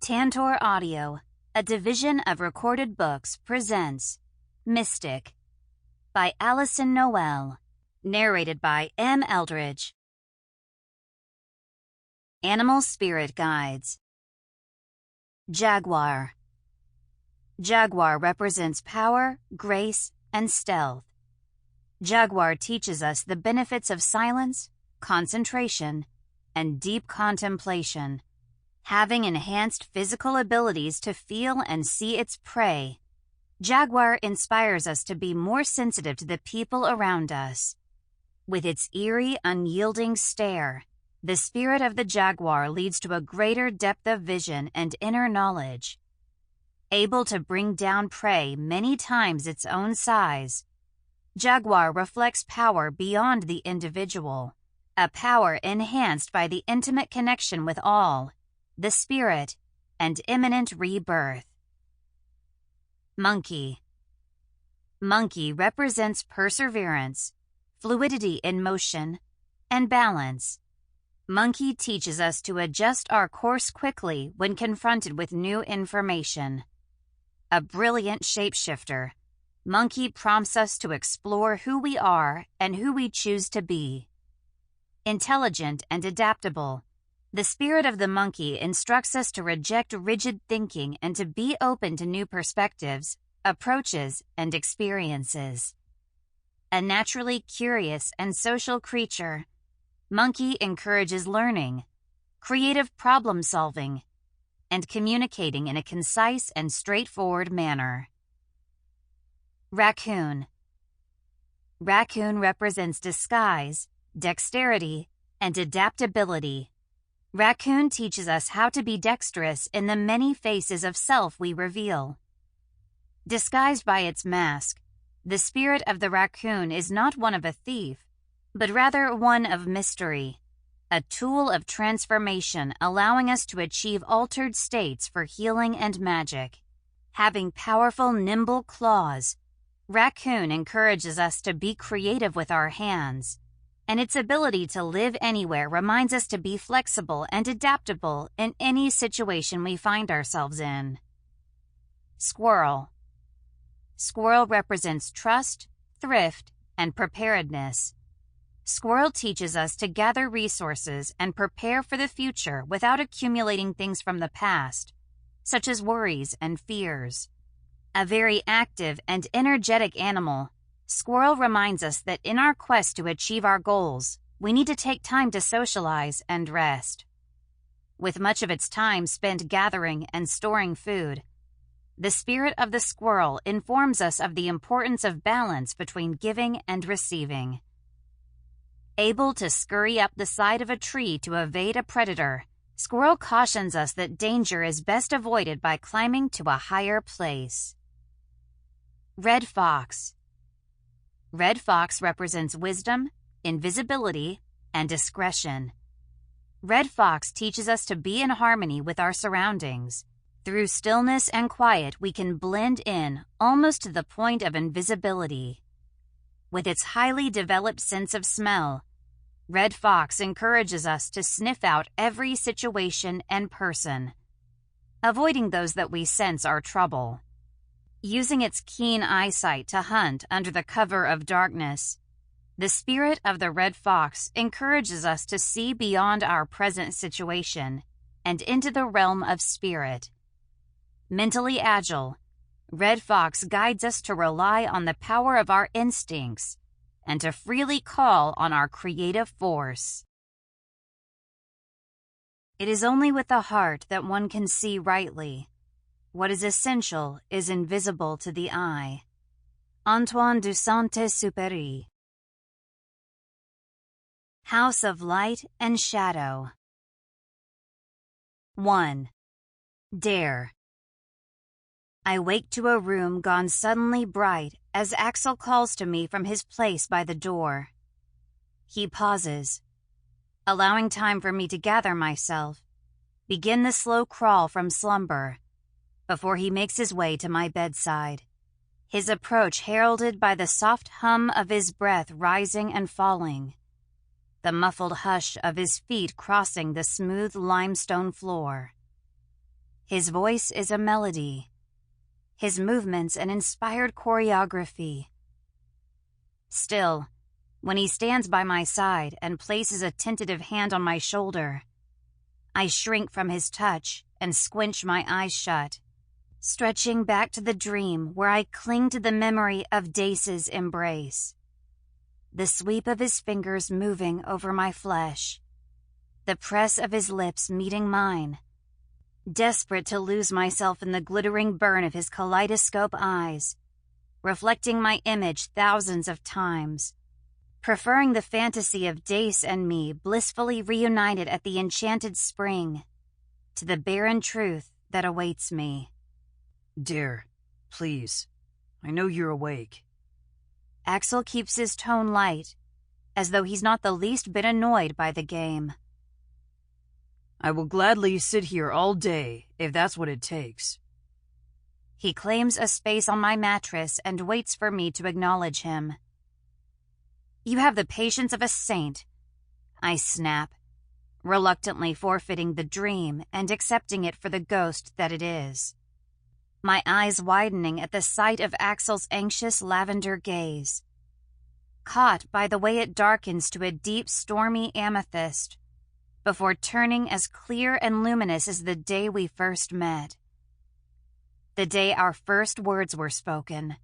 Tantor Audio, a division of Recorded Books, presents Mystic by Alyson Noël, narrated by M. Eldridge. Animal Spirit Guides. Jaguar. Jaguar represents power, grace, and stealth. Jaguar teaches us the benefits of silence, concentration, and deep contemplation. Having enhanced physical abilities to feel and see its prey, Jaguar inspires us to be more sensitive to the people around us. With its eerie, unyielding stare, the spirit of the jaguar leads to a greater depth of vision and inner knowledge. Able to bring down prey many times its own size, Jaguar reflects power beyond the individual, a power enhanced by the intimate connection with all, the spirit, and imminent rebirth. Monkey. Monkey represents perseverance, fluidity in motion, and balance. Monkey teaches us to adjust our course quickly when confronted with new information. A brilliant shapeshifter, Monkey prompts us to explore who we are and who we choose to be. Intelligent and adaptable, the spirit of the monkey instructs us to reject rigid thinking and to be open to new perspectives, approaches, and experiences. A naturally curious and social creature, Monkey encourages learning, creative problem-solving, and communicating in a concise and straightforward manner. Raccoon. Raccoon represents disguise, dexterity, and adaptability. Raccoon teaches us how to be dexterous in the many faces of self we reveal. Disguised by its mask, the spirit of the raccoon is not one of a thief, but rather one of mystery, a tool of transformation allowing us to achieve altered states for healing and magic. Having powerful, nimble claws, Raccoon encourages us to be creative with our hands, and its ability to live anywhere reminds us to be flexible and adaptable in any situation we find ourselves in. Squirrel. Squirrel represents trust, thrift, and preparedness. Squirrel teaches us to gather resources and prepare for the future without accumulating things from the past, such as worries and fears. A very active and energetic animal, Squirrel reminds us that in our quest to achieve our goals, we need to take time to socialize and rest. With much of its time spent gathering and storing food, the spirit of the squirrel informs us of the importance of balance between giving and receiving. Able to scurry up the side of a tree to evade a predator, Squirrel cautions us that danger is best avoided by climbing to a higher place. Red Fox. Red Fox represents wisdom, invisibility, and discretion. Red Fox teaches us to be in harmony with our surroundings. Through stillness and quiet, we can blend in almost to the point of invisibility. With its highly developed sense of smell, Red Fox encourages us to sniff out every situation and person, avoiding those that we sense are trouble. Using its keen eyesight to hunt under the cover of darkness, the spirit of the red fox encourages us to see beyond our present situation and into the realm of spirit. Mentally agile, Red Fox guides us to rely on the power of our instincts and to freely call on our creative force. It is only with the heart that one can see rightly. What is essential is invisible to the eye. Antoine de Saint-Exupéry. House of Light and Shadow. 1. Daire. I wake to a room gone suddenly bright as Axel calls to me from his place by the door. He pauses, allowing time for me to gather myself, begin the slow crawl from slumber, before he makes his way to my bedside, his approach heralded by the soft hum of his breath rising and falling, the muffled hush of his feet crossing the smooth limestone floor. His voice is a melody. His movements an inspired choreography. Still, when he stands by my side and places a tentative hand on my shoulder, I shrink from his touch and squinch my eyes shut, stretching back to the dream where I cling to the memory of Dace's embrace. The sweep of his fingers moving over my flesh, the press of his lips meeting mine, desperate to lose myself in the glittering burn of his kaleidoscope eyes, reflecting my image thousands of times, preferring the fantasy of Dace and me blissfully reunited at the enchanted spring to the barren truth that awaits me. Daire, please. I know you're awake. Axel keeps his tone light, as though he's not the least bit annoyed by the game. I will gladly sit here all day, if that's what it takes. He claims a space on my mattress and waits for me to acknowledge him. You have the patience of a saint, I snap, reluctantly forfeiting the dream and accepting it for the ghost that it is. My eyes widening at the sight of Axel's anxious lavender gaze, caught by the way it darkens to a deep stormy amethyst, before turning as clear and luminous as the day we first met. The day our first words were spoken,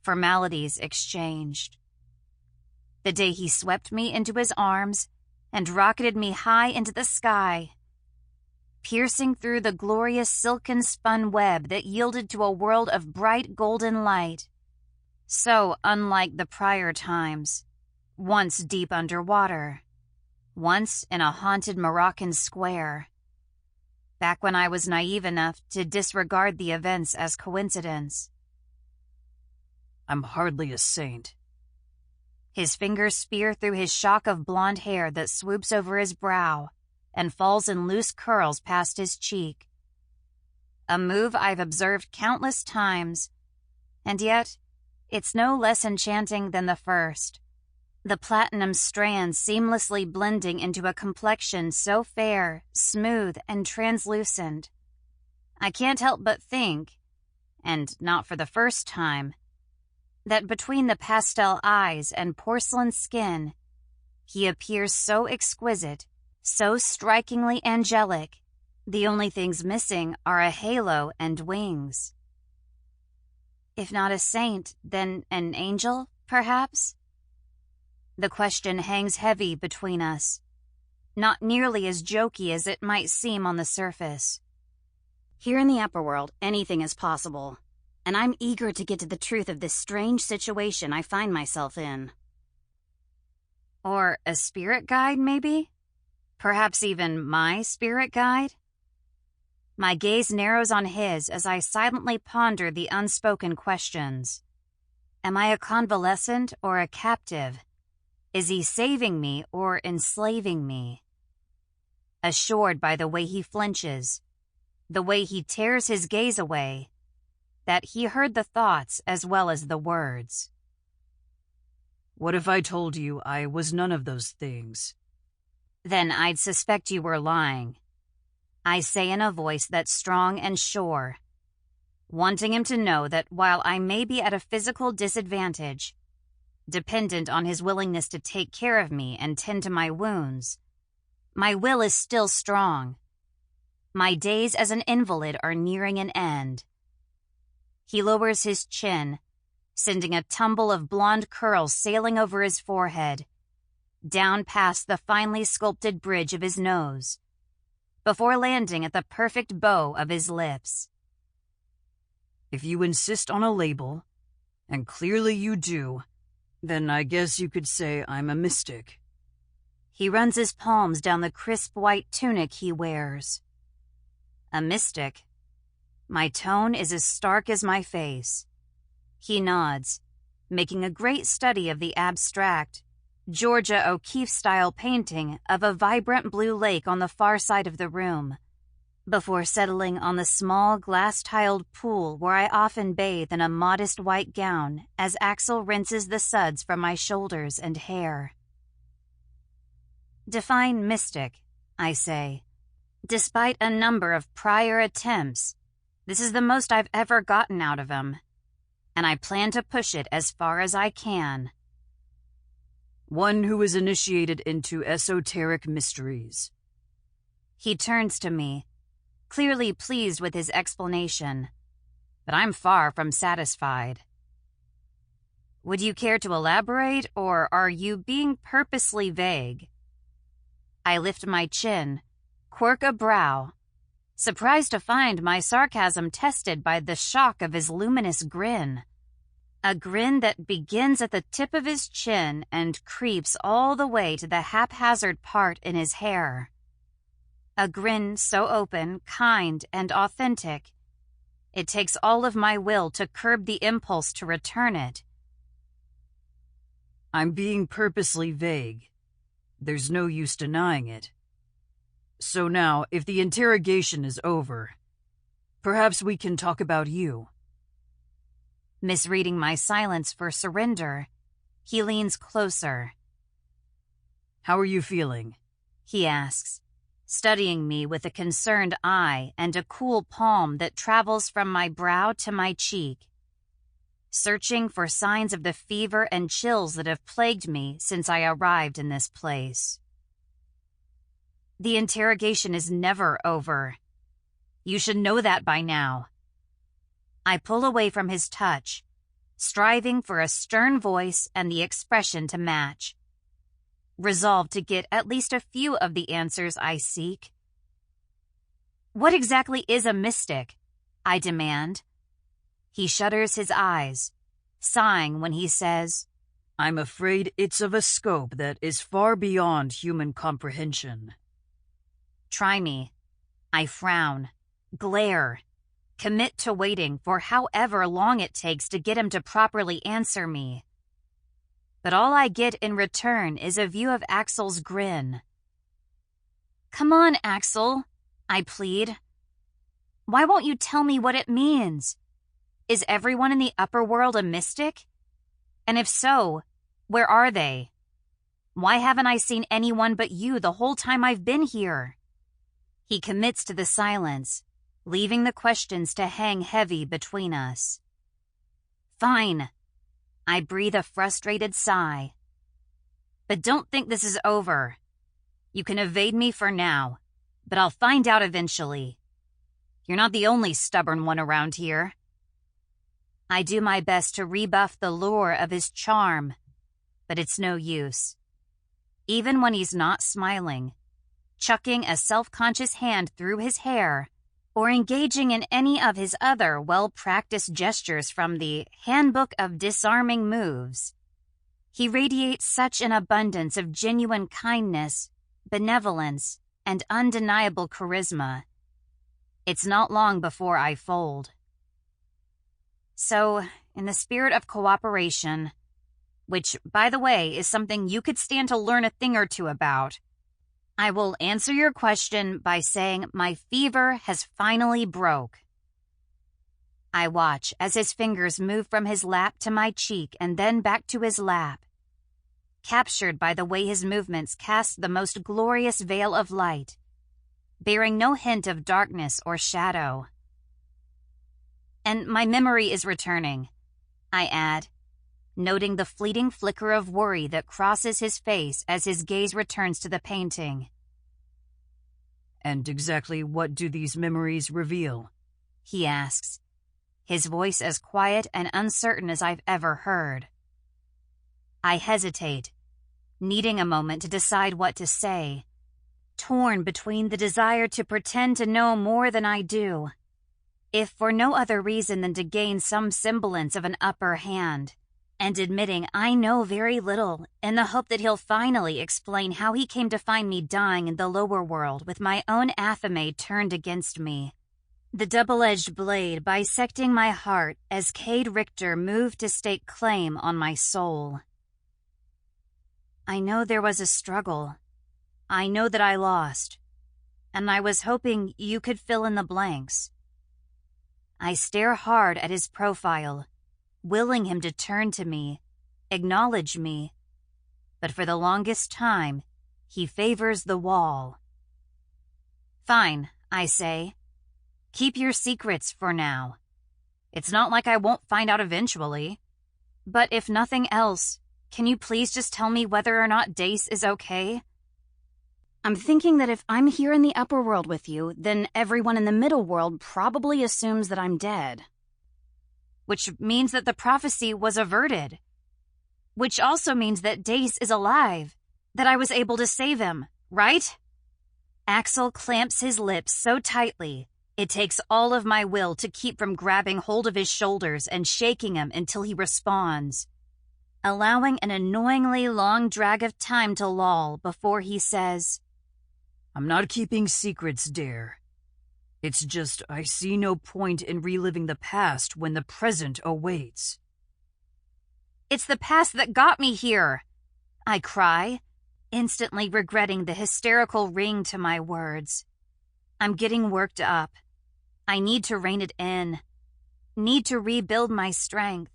formalities exchanged. The day he swept me into his arms and rocketed me high into the sky, piercing through the glorious silken spun web that yielded to a world of bright golden light, so unlike the prior times, once deep underwater, once in a haunted Moroccan square, back when I was naive enough to disregard the events as coincidence. I'm hardly a saint. His fingers spear through his shock of blonde hair that swoops over his brow and falls in loose curls past his cheek. A move I've observed countless times, and yet it's no less enchanting than the first. The platinum strands seamlessly blending into a complexion so fair, smooth, and translucent. I can't help but think, and not for the first time, that between the pastel eyes and porcelain skin, he appears so exquisite, so strikingly angelic, the only things missing are a halo and wings. If not a saint, then an angel, perhaps? The question hangs heavy between us, not nearly as jokey as it might seem on the surface. Here in the upper world, anything is possible, and I'm eager to get to the truth of this strange situation I find myself in. Or a spirit guide, maybe? Perhaps even my spirit guide? My gaze narrows on his as I silently ponder the unspoken questions. Am I a convalescent or a captive? Is he saving me or enslaving me? Assured by the way he flinches, the way he tears his gaze away, that he heard the thoughts as well as the words. What if I told you I was none of those things? Then I'd suspect you were lying, I say in a voice that's strong and sure, wanting him to know that while I may be at a physical disadvantage, dependent on his willingness to take care of me and tend to my wounds, my will is still strong. My days as an invalid are nearing an end. He lowers his chin, sending a tumble of blonde curls sailing over his forehead, down past the finely sculpted bridge of his nose, before landing at the perfect bow of his lips. If you insist on a label, and clearly you do, then I guess you could say I'm a mystic. He runs his palms down the crisp white tunic he wears. A mystic. My tone is as stark as my face. He nods, making a great study of the abstract, Georgia O'Keeffe-style painting of a vibrant blue lake on the far side of the room, before settling on the small glass-tiled pool where I often bathe in a modest white gown as Axel rinses the suds from my shoulders and hair. Define mystic, I say, Despite a number of prior attempts, this is the most I've ever gotten out of him, and I plan to push it as far as I can. One who is initiated into esoteric mysteries. He turns to me, clearly pleased with his explanation, but I'm far from satisfied. Would you care to elaborate, or are you being purposely vague? I lift my chin, quirk a brow, surprised to find my sarcasm tested by the shock of his luminous grin. A grin that begins at the tip of his chin and creeps all the way to the haphazard part in his hair. A grin so open, kind, and authentic, it takes all of my will to curb the impulse to return it. I'm being purposely vague. There's no use denying it. So now, if the interrogation is over, perhaps we can talk about you. Misreading my silence for surrender, he leans closer. How are you feeling? He asks, studying me with a concerned eye and a cool palm that travels from my brow to my cheek, searching for signs of the fever and chills that have plagued me since I arrived in this place. The interrogation is never over. You should know that by now. I pull away from his touch, striving for a stern voice and the expression to match, resolved to get at least a few of the answers I seek. What exactly is a mystic? I demand. He shudders his eyes, sighing when he says, I'm afraid it's of a scope that is far beyond human comprehension. Try me. I frown, glare, commit to waiting for however long it takes to get him to properly answer me. But all I get in return is a view of Axel's grin. Come on, Axel, I plead. Why won't you tell me what it means? Is everyone in the upper world a mystic? And if so, where are they? Why haven't I seen anyone but you the whole time I've been here? He commits to the silence, leaving the questions to hang heavy between us. Fine. I breathe a frustrated sigh. But don't think this is over. You can evade me for now, but I'll find out eventually. You're not the only stubborn one around here. I do my best to rebuff the lure of his charm, but it's no use. Even when he's not smiling, chucking a self-conscious hand through his hair, or engaging in any of his other well-practiced gestures from the Handbook of Disarming Moves, he radiates such an abundance of genuine kindness, benevolence, and undeniable charisma. It's not long before I fold. So, in the spirit of cooperation, which, by the way, is something you could stand to learn a thing or two about, I will answer your question by saying my fever has finally broke. I watch as his fingers move from his lap to my cheek and then back to his lap, captured by the way his movements cast the most glorious veil of light, bearing no hint of darkness or shadow. And my memory is returning, I add, noting the fleeting flicker of worry that crosses his face as his gaze returns to the painting. And exactly what do these memories reveal? He asks, his voice as quiet and uncertain as I've ever heard. I hesitate, needing a moment to decide what to say, torn between the desire to pretend to know more than I do, if for no other reason than to gain some semblance of an upper hand, and admitting I know very little in the hope that he'll finally explain how he came to find me dying in the lower world with my own athame turned against me, the double-edged blade bisecting my heart as Cade Richter moved to stake claim on my soul. I know there was a struggle. I know that I lost, and I was hoping you could fill in the blanks. I stare hard at his profile, willing him to turn to me, acknowledge me, but for the longest time, he favors the wall. Fine, I say. Keep your secrets for now. It's not like I won't find out eventually. But if nothing else, can you please just tell me whether or not Dace is okay? I'm thinking that if I'm here in the upper world with you, then everyone in the middle world probably assumes that I'm dead. Which means that the prophecy was averted. Which also means that Dace is alive, that I was able to save him, right? Axel clamps his lips so tightly, it takes all of my will to keep from grabbing hold of his shoulders and shaking him until he responds, allowing an annoyingly long drag of time to lull before he says, I'm not keeping secrets, Daire. It's just I see no point in reliving the past when the present awaits. It's the past that got me here, I cry, instantly regretting the hysterical ring to my words. I'm getting worked up. I need to rein it in. Need to rebuild my strength.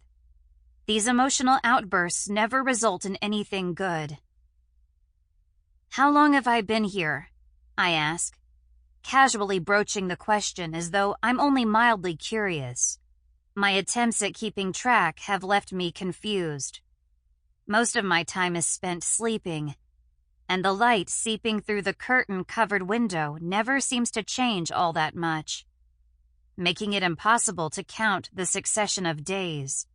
These emotional outbursts never result in anything good. How long have I been here? I ask, casually broaching the question as though I'm only mildly curious. My attempts at keeping track have left me confused. Most of my time is spent sleeping, and the light seeping through the curtain-covered window never seems to change all that much, making it impossible to count the succession of days.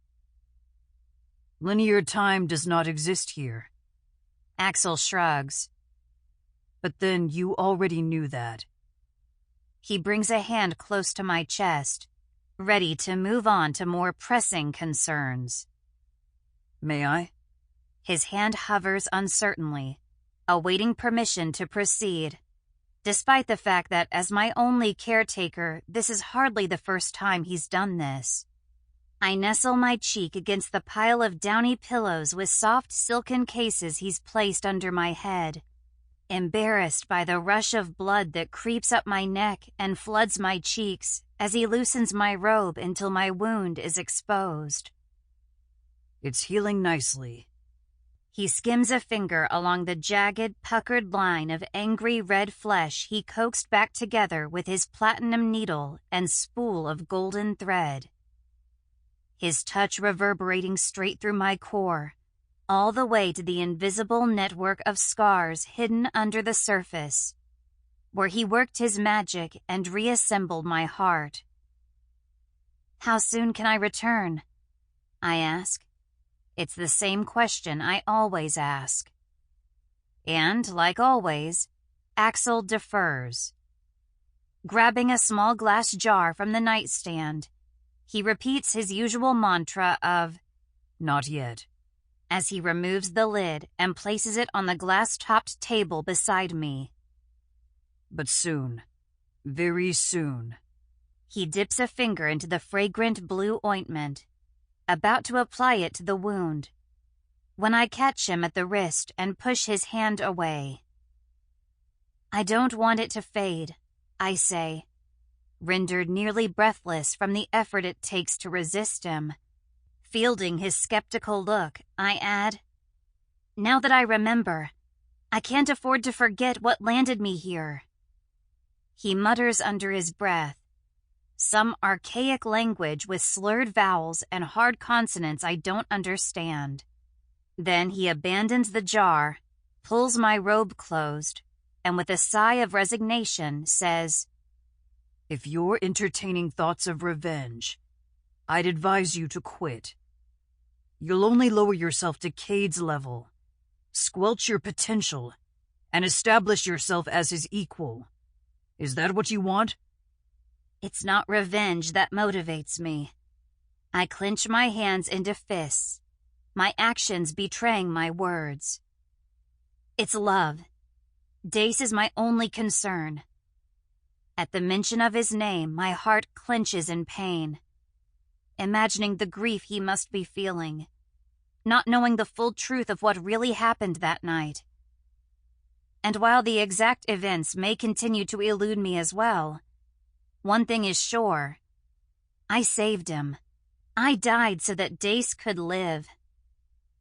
Linear time does not exist here. Axel shrugs. But then you already knew that. He brings a hand close to my chest, ready to move on to more pressing concerns. May I? His hand hovers uncertainly, awaiting permission to proceed, despite the fact that as my only caretaker, this is hardly the first time he's done this. I nestle my cheek against the pile of downy pillows with soft silken cases he's placed under my head, embarrassed by the rush of blood that creeps up my neck and floods my cheeks as he loosens my robe until my wound is exposed. It's healing nicely. He skims a finger along the jagged, puckered line of angry red flesh he coaxed back together with his platinum needle and spool of golden thread. His touch reverberating straight through my core, all the way to the invisible network of scars hidden under the surface, where he worked his magic and reassembled my heart. How soon can I return? I ask. It's the same question I always ask. And, like always, Axel defers. Grabbing a small glass jar from the nightstand, he repeats his usual mantra of, "Not yet," as he removes the lid and places it on the glass-topped table beside me. "But soon. Very soon." He dips a finger into the fragrant blue ointment, about to apply it to the wound, when I catch him at the wrist and push his hand away. I don't want it to fade, I say, rendered nearly breathless from the effort it takes to resist him. Fielding his skeptical look, I add, now that I remember, I can't afford to forget what landed me here. He mutters under his breath, some archaic language with slurred vowels and hard consonants I don't understand. Then he abandons the jar, pulls my robe closed, and with a sigh of resignation says, "If you're entertaining thoughts of revenge, I'd advise you to quit. You'll only lower yourself to Cade's level, squelch your potential, and establish yourself as his equal. Is that what you want?" It's not revenge that motivates me. I clench my hands into fists, my actions betraying my words. It's love. Dace is my only concern. At the mention of his name, my heart clenches in pain, imagining the grief he must be feeling, not knowing the full truth of what really happened that night. And while the exact events may continue to elude me as well, one thing is sure. I saved him. I died so that Dace could live.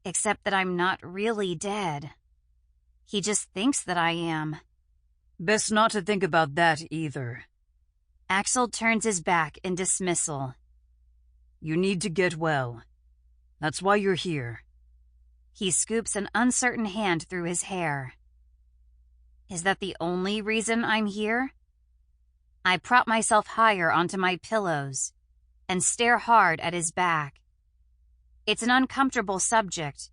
Except that I'm not really dead. He just thinks that I am. Best not to think about that either. Axel turns his back in dismissal. You need to get well. That's why you're here. He scoops an uncertain hand through his hair. Is that the only reason I'm here? I prop myself higher onto my pillows and stare hard at his back. It's an uncomfortable subject,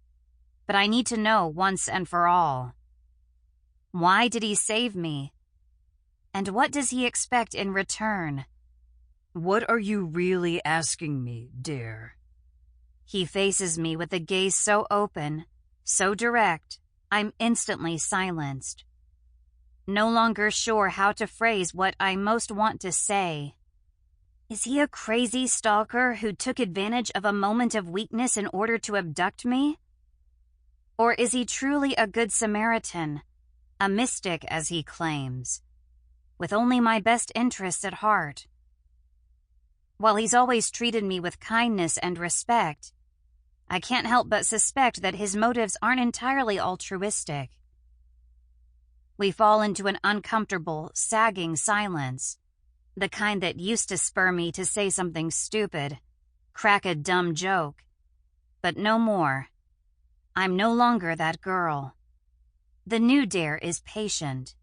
but I need to know once and for all. Why did he save me? And what does he expect in return? What are you really asking me, Daire? He faces me with a gaze so open, so direct, I'm instantly silenced. No longer sure how to phrase what I most want to say. Is he a crazy stalker who took advantage of a moment of weakness in order to abduct me? Or is he truly a good Samaritan, a mystic as he claims, with only my best interests at heart? While he's always treated me with kindness and respect, I can't help but suspect that his motives aren't entirely altruistic. We fall into an uncomfortable, sagging silence, the kind that used to spur me to say something stupid, crack a dumb joke. But no more. I'm no longer that girl. The new Daire is patient.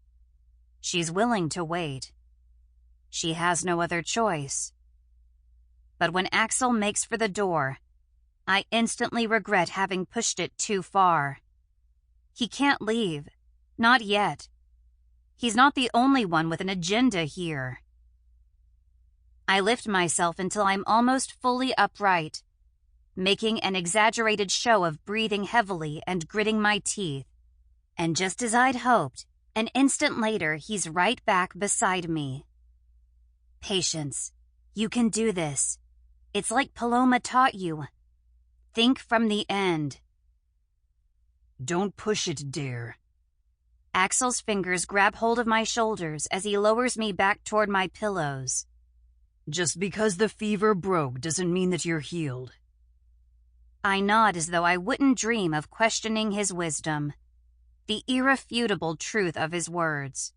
She's willing to wait. She has no other choice. But when Axel makes for the door, I instantly regret having pushed it too far. He can't leave. Not yet. He's not the only one with an agenda here. I lift myself until I'm almost fully upright, making an exaggerated show of breathing heavily and gritting my teeth. And just as I'd hoped, an instant later he's right back beside me. Patience. You can do this. It's like Paloma taught you. Think from the end. Don't push it, Daire. Axel's fingers grab hold of my shoulders as he lowers me back toward my pillows. Just because the fever broke doesn't mean that you're healed. I nod as though I wouldn't dream of questioning his wisdom, the irrefutable truth of his words.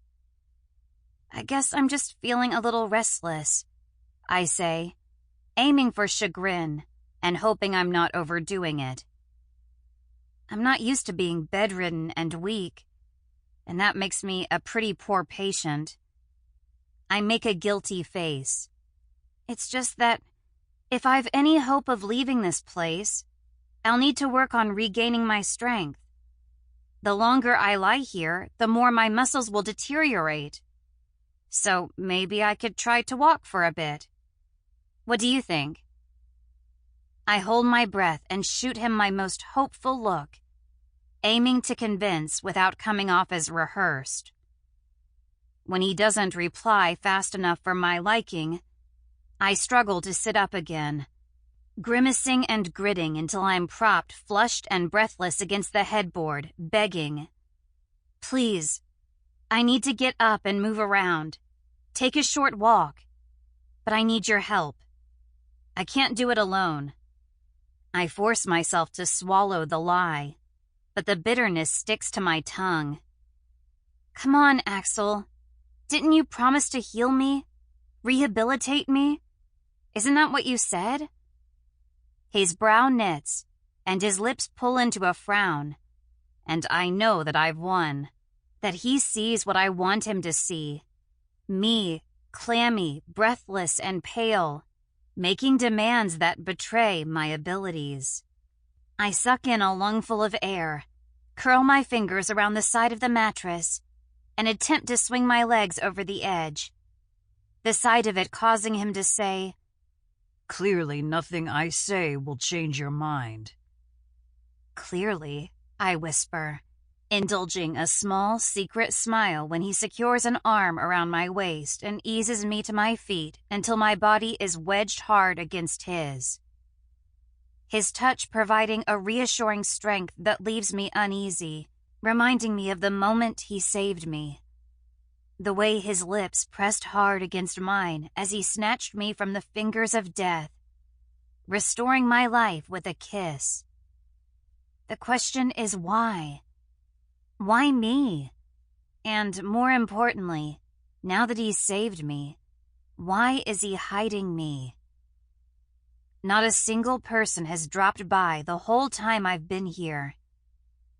I guess I'm just feeling a little restless, I say, aiming for chagrin and hoping I'm not overdoing it. I'm not used to being bedridden and weak, and that makes me a pretty poor patient. I make a guilty face. It's just that if I've any hope of leaving this place, I'll need to work on regaining my strength. The longer I lie here, the more my muscles will deteriorate. So maybe I could try to walk for a bit. What do you think? I hold my breath and shoot him my most hopeful look, aiming to convince without coming off as rehearsed. When he doesn't reply fast enough for my liking, I struggle to sit up again, grimacing and gritting until I'm propped flushed and breathless against the headboard, begging. Please, I need to get up and move around, take a short walk, but I need your help. I can't do it alone. I force myself to swallow the lie, but the bitterness sticks to my tongue. Come on, Axel. Didn't you promise to heal me? Rehabilitate me? Isn't that what you said? His brow knits, and his lips pull into a frown, and I know that I've won, that he sees what I want him to see. Me, clammy, breathless, and pale, making demands that betray my abilities. I suck in a lungful of air, curl my fingers around the side of the mattress, and attempt to swing my legs over the edge, the sight of it causing him to say, Clearly nothing I say will change your mind. Clearly, I whisper, indulging a small, secret smile when he secures an arm around my waist and eases me to my feet until my body is wedged hard against his. His touch providing a reassuring strength that leaves me uneasy, reminding me of the moment he saved me. The way his lips pressed hard against mine as he snatched me from the fingers of death, restoring my life with a kiss. The question is why? Why me? And more importantly, now that he's saved me, why is he hiding me? Not a single person has dropped by the whole time I've been here.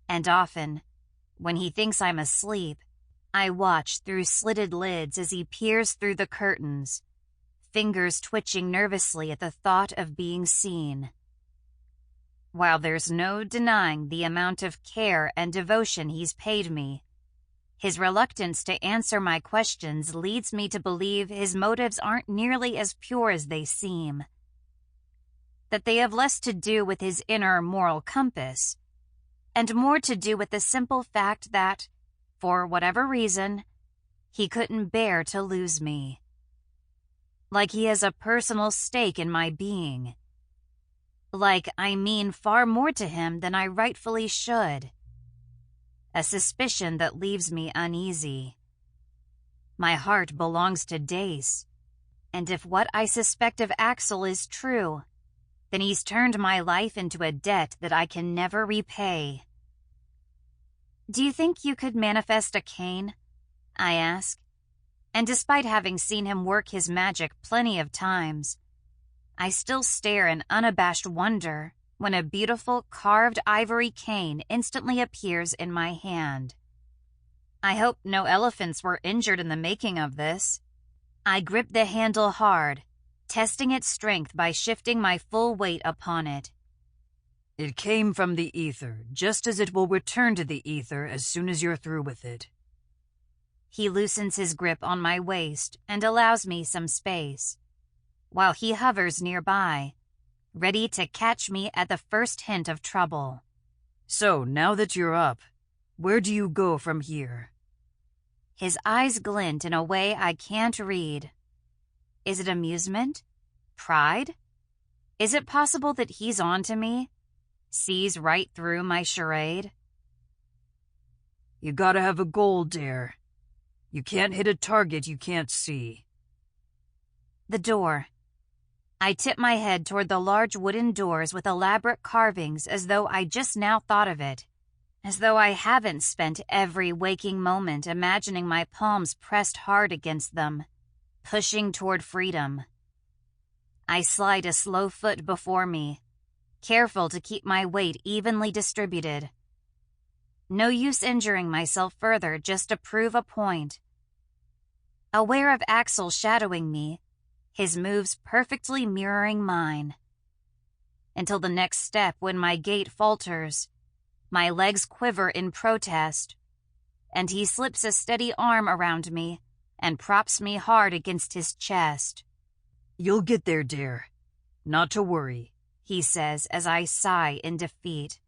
And often, when he thinks I'm asleep, I watch through slitted lids as he peers through the curtains, fingers twitching nervously at the thought of being seen. While there's no denying the amount of care and devotion he's paid me, his reluctance to answer my questions leads me to believe his motives aren't nearly as pure as they seem. That they have less to do with his inner moral compass, and more to do with the simple fact that, for whatever reason, he couldn't bear to lose me. Like he has a personal stake in my being. Like I mean far more to him than I rightfully should. A suspicion that leaves me uneasy. My heart belongs to Dace, and if what I suspect of Axel is true, then he's turned my life into a debt that I can never repay. Do you think you could manifest a cane? I ask, and despite having seen him work his magic plenty of times, I still stare in unabashed wonder when a beautiful carved ivory cane instantly appears in my hand. I hope no elephants were injured in the making of this. I grip the handle hard, testing its strength by shifting my full weight upon it. It came from the ether, just as it will return to the ether as soon as you're through with it. He loosens his grip on my waist and allows me some space, while he hovers nearby, ready to catch me at the first hint of trouble. So, now that you're up, where do you go from here? His eyes glint in a way I can't read. Is it amusement? Pride? Is it possible that he's on to me? Sees right through my charade? You gotta have a goal, Daire. You can't hit a target you can't see. The door. I tip my head toward the large wooden doors with elaborate carvings as though I just now thought of it. As though I haven't spent every waking moment imagining my palms pressed hard against them, pushing toward freedom. I slide a slow foot before me, careful to keep my weight evenly distributed. No use injuring myself further just to prove a point. Aware of Axel shadowing me, his moves perfectly mirroring mine. Until the next step when my gait falters, my legs quiver in protest, and he slips a steady arm around me and props me hard against his chest. You'll get there, Daire. Not to worry, he says as I sigh in defeat,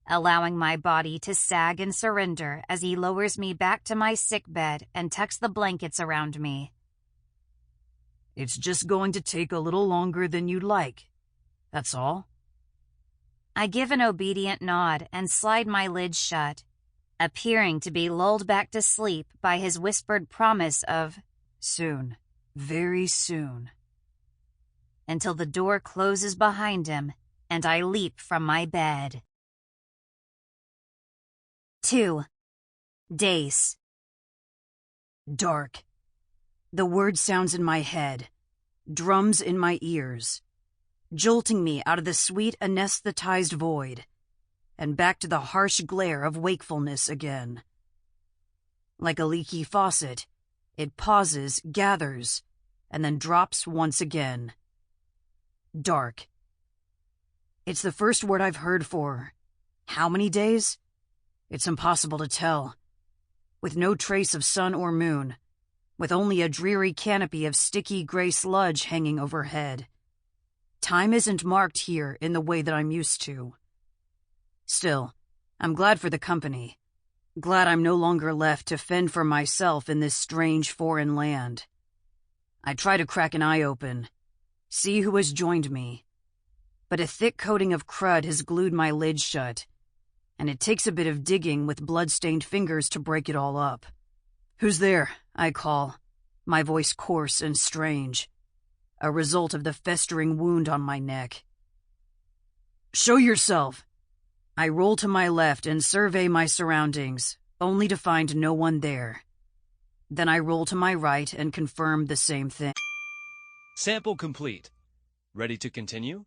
allowing my body to sag and surrender as he lowers me back to my sickbed and tucks the blankets around me. It's just going to take a little longer than you'd like. That's all. I give an obedient nod and slide my lids shut, appearing to be lulled back to sleep by his whispered promise of soon, very soon. Until the door closes behind him and I leap from my bed. 2. Dace. Dark. The word sounds in my head, drums in my ears, jolting me out of the sweet anesthetized void, and back to the harsh glare of wakefulness again. Like a leaky faucet, it pauses, gathers, and then drops once again. Dark. It's the first word I've heard for how many days? It's impossible to tell. With no trace of sun or moon, with only a dreary canopy of sticky gray sludge hanging overhead. Time isn't marked here in the way that I'm used to. Still, I'm glad for the company. Glad I'm no longer left to fend for myself in this strange foreign land. I try to crack an eye open, see who has joined me. But a thick coating of crud has glued my lid shut, and it takes a bit of digging with blood-stained fingers to break it all up. "Who's there?" I call, my voice coarse and strange, a result of the festering wound on my neck. "Show yourself!" I roll to my left and survey my surroundings, only to find no one there. Then I roll to my right and confirm the same thing. Sample complete. Ready to continue?